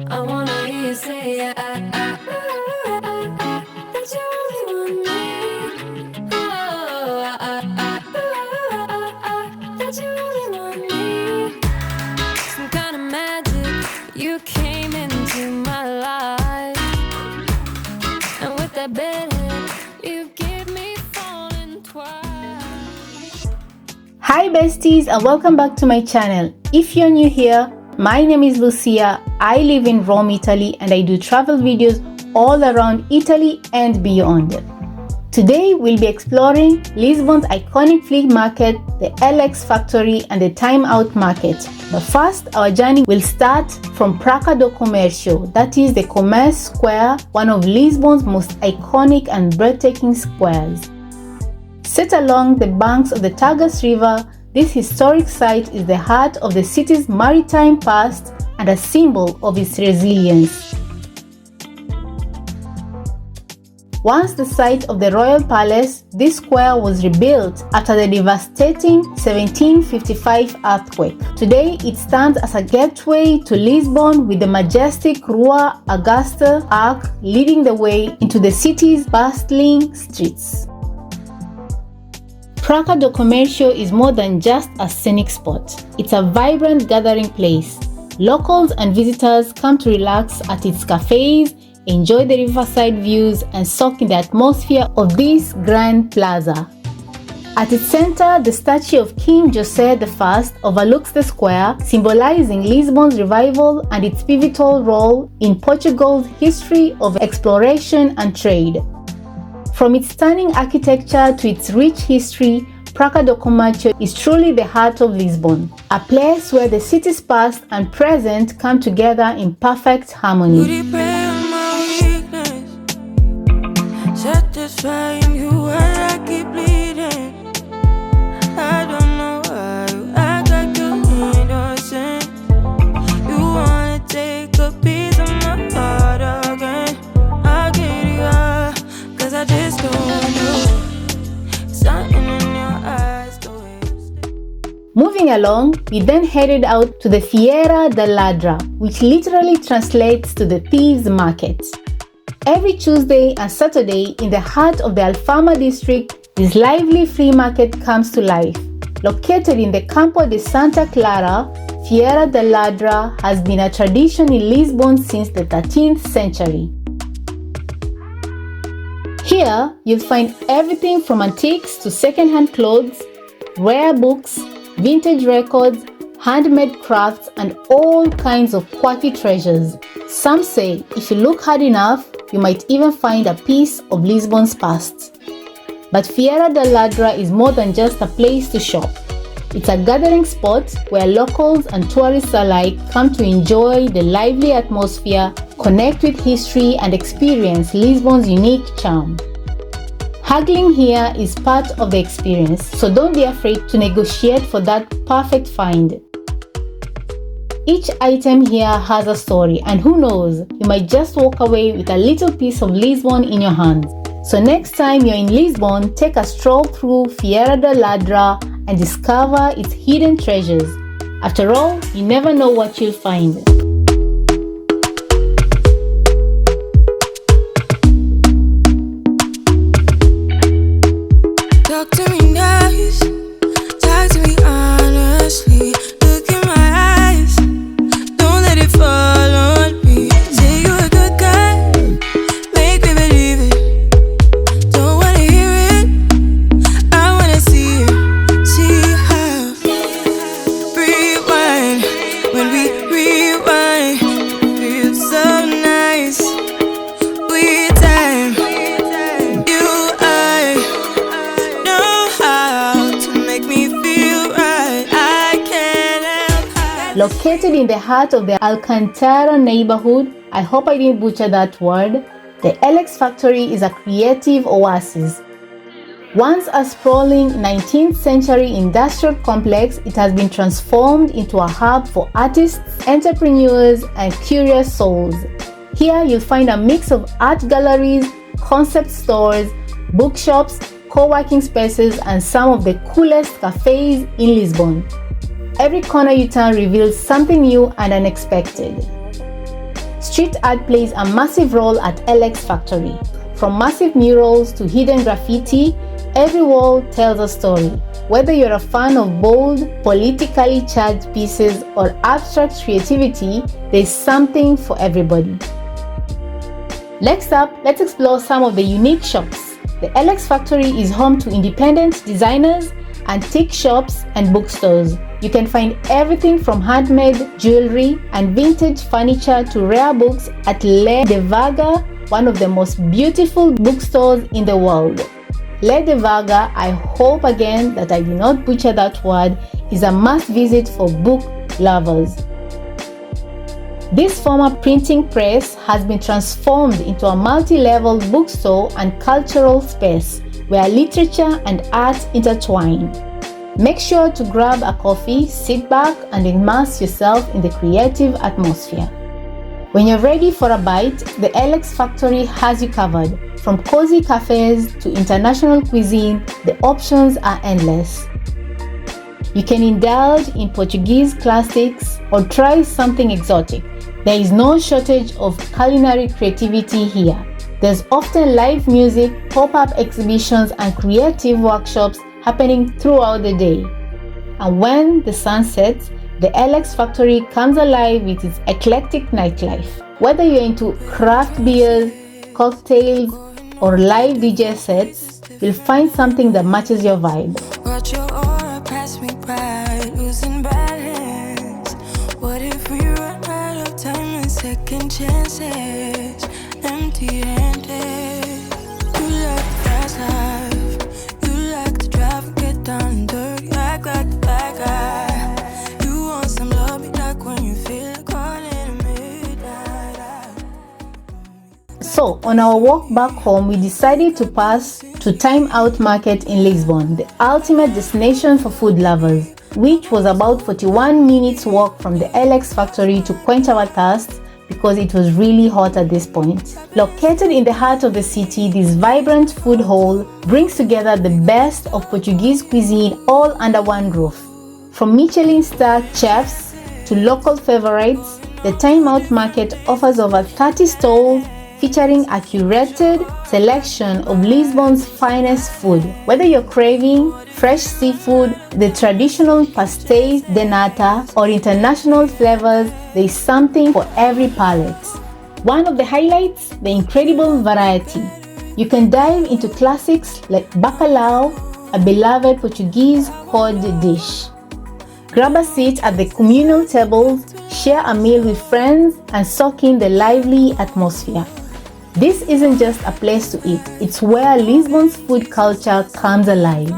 I wanna hear you say that you only want me. That you only want me. Some kind of magic, you came into my life, and with that bedhead, you give me falling twice. Hi besties, and welcome back to my channel. If you're new here, my name is Lucia. I live in Rome, Italy, and I do travel videos all around Italy and beyond. Today we'll be exploring Lisbon's iconic flea market, the LX factory, and the time out market. But first, our journey will start from Praça do Comércio, that is the Commerce Square, one of Lisbon's most iconic and breathtaking squares. Set along the banks of the Tagus River, this historic site is the heart of the city's maritime past and a symbol of its resilience. Once the site of the royal palace, this square was rebuilt after the devastating 1755 earthquake. Today, it stands as a gateway to Lisbon with the majestic Rua Augusta Arch leading the way into the city's bustling streets. Praça do Comércio is more than just a scenic spot. It's a vibrant gathering place. Locals and visitors come to relax at its cafes, enjoy the riverside views, and soak in the atmosphere of this grand plaza. At its center, the statue of King José I overlooks the square, symbolizing Lisbon's revival and its pivotal role in Portugal's history of exploration and trade. From its stunning architecture to its rich history, Praça do Comércio is truly the heart of Lisbon, a place where the city's past and present come together in perfect harmony. Satisfying you while I keep bleeding. I don't know why you act like you innocent. You wanna take a piece of my heart again. I'll get you out, cause I just don't know. Something in your eyes the way you stay. Moving along, we then headed out to the Feira da Ladra, which literally translates to the thieves' market. Every Tuesday and Saturday in the heart of the Alfama district, this lively flea market comes to life. Located in the Campo de Santa Clara, Feira da Ladra has been a tradition in Lisbon since the 13th century. Here, you'll find everything from antiques to second-hand clothes, rare books, vintage records, handmade crafts, and all kinds of quirky treasures. Some say if you look hard enough, you might even find a piece of Lisbon's past. But Feira da Ladra is more than just a place to shop. It's a gathering spot where locals and tourists alike come to enjoy the lively atmosphere, connect with history, and experience Lisbon's unique charm. Haggling here is part of the experience, so don't be afraid to negotiate for that perfect find. Each item here has a story, and who knows, you might just walk away with a little piece of Lisbon in your hands. So next time you're in Lisbon, take a stroll through Feira da Ladra and discover its hidden treasures. After all, you never know what you'll find. Talk to me nice, talk to me honestly. Look in my eyes, don't let it fall on me. Say you're a good guy, make me believe it. Don't wanna hear it, I wanna see it. See how rewind, when we rewind, feels so nice. With time, you I know how to make me feel right. I can't help how. Located in the heart of the Alcantara neighborhood, I hope I didn't butcher that word, the LX factory is a creative oasis. Once a sprawling 19th century industrial complex, it has been transformed into a hub for artists, entrepreneurs, and curious souls. Here you'll find a mix of art galleries, concept stores, bookshops, co-working spaces, and some of the coolest cafes in Lisbon. Every corner you turn reveals something new and unexpected. Street art plays a massive role at LX Factory. From massive murals to hidden graffiti, every wall tells a story. Whether you're a fan of bold, politically charged pieces or abstract creativity, there's something for everybody. Next up, let's explore some of the unique shops. The LX Factory is home to independent designers, antique shops, and bookstores. You can find everything from handmade jewelry and vintage furniture to rare books at Ler Devagar, one of the most beautiful bookstores in the world. Ler Devagar, I hope again that I did not butcher that word, is a must visit for book lovers. This former printing press has been transformed into a multi-level bookstore and cultural space where literature and art intertwine. Make sure to grab a coffee, sit back, and immerse yourself in the creative atmosphere. When you're ready for a bite, the LX Factory has you covered. From cozy cafes to international cuisine, the options are endless. You can indulge in Portuguese classics or try something exotic. There is no shortage of culinary creativity here. There's often live music, pop-up exhibitions, and creative workshops happening throughout the day. And when the sun sets, the LX Factory comes alive with its eclectic nightlife. Whether you're into craft beers, cocktails, or live DJ sets, you'll find something that matches your vibe. Watch your aura pass me by, losing balance. What if we run out of time and second chances? Empty-handed. You like the fast life. You like to drive and get down and dirty. Act like the bad guy. You want some love, be like when you feel like calling midnight. So, on our walk back home, we decided to pass to Time Out Market in Lisbon, the ultimate destination for food lovers, which was about 41 minutes walk from the LX Factory to quench our thirst because it was really hot at this point. Located in the heart of the city, this vibrant food hall brings together the best of Portuguese cuisine all under one roof. From Michelin-star chefs to local favorites, the Time Out Market offers over 30 stalls featuring a curated selection of Lisbon's finest food. Whether you're craving fresh seafood, the traditional pastéis de Nata, or international flavors, there is something for every palate. One of the highlights, the incredible variety. You can dive into classics like bacalhau, a beloved Portuguese cod dish. Grab a seat at the communal tables, share a meal with friends, and soak in the lively atmosphere. This isn't just a place to eat, it's where Lisbon's food culture comes alive.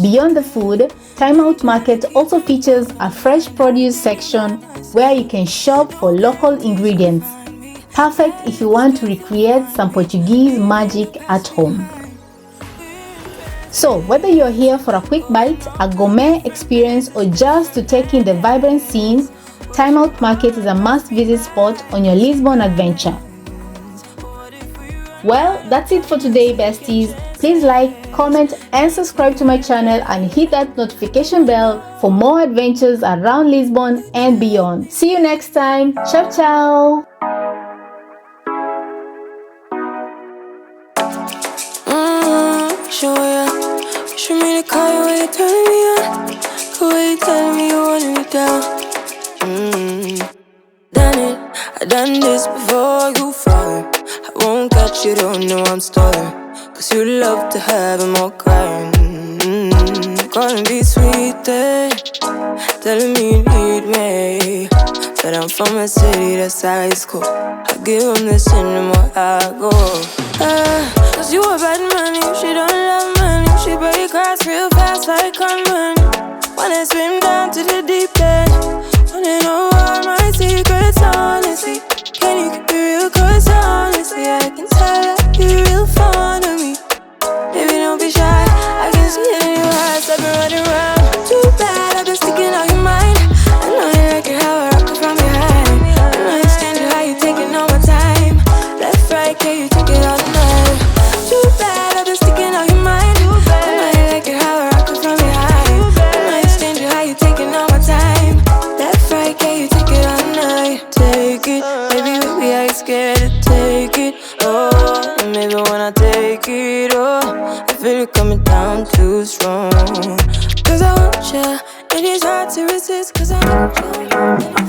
Beyond the food, Time Out Market also features a fresh produce section where you can shop for local ingredients. Perfect if you want to recreate some Portuguese magic at home. So, whether you're here for a quick bite, a gourmet experience, or just to take in the vibrant scenes, Time Out Market is a must-visit spot on your Lisbon adventure. Well, that's it for today, besties. Please like, comment, and subscribe to my channel and hit that notification bell for more adventures around Lisbon and beyond. See you next time. Ciao, ciao. Show me the car when you turn me on. The way you tell me you want me down. Done it, I done this before you fall. I won't catch you, don't know I'm stalling. Cause you love to have him all crying. Calling me sweet, telling me you need me. But I'm from a city that's high school. I give him this and the more I go. Cause you a bad man, she don't love money. She break hearts real fast like conman. Wanna swim down to the deep end. Wanna know all my secrets, honestly. Can you keep it real? Cause honestly, I can tell that you're real fond of me. Baby, don't be shy, I can see it in your eyes. I've been running around. Too bad, I've been sticking on your mind. I know you like it how I rock it from behind. I know you stand it how you taking all my time. Left, right, can you take it all night? Too bad, I've been sticking on your mind. I know you like it how I rock it from behind. I know you stand it how you taking all my time. Left, right, can you take it all night? Maybe I get scared to take it. Oh, and maybe when I take it, oh, I feel it coming down too strong. Cause I want ya, and it's hard to resist. Cause I want ya.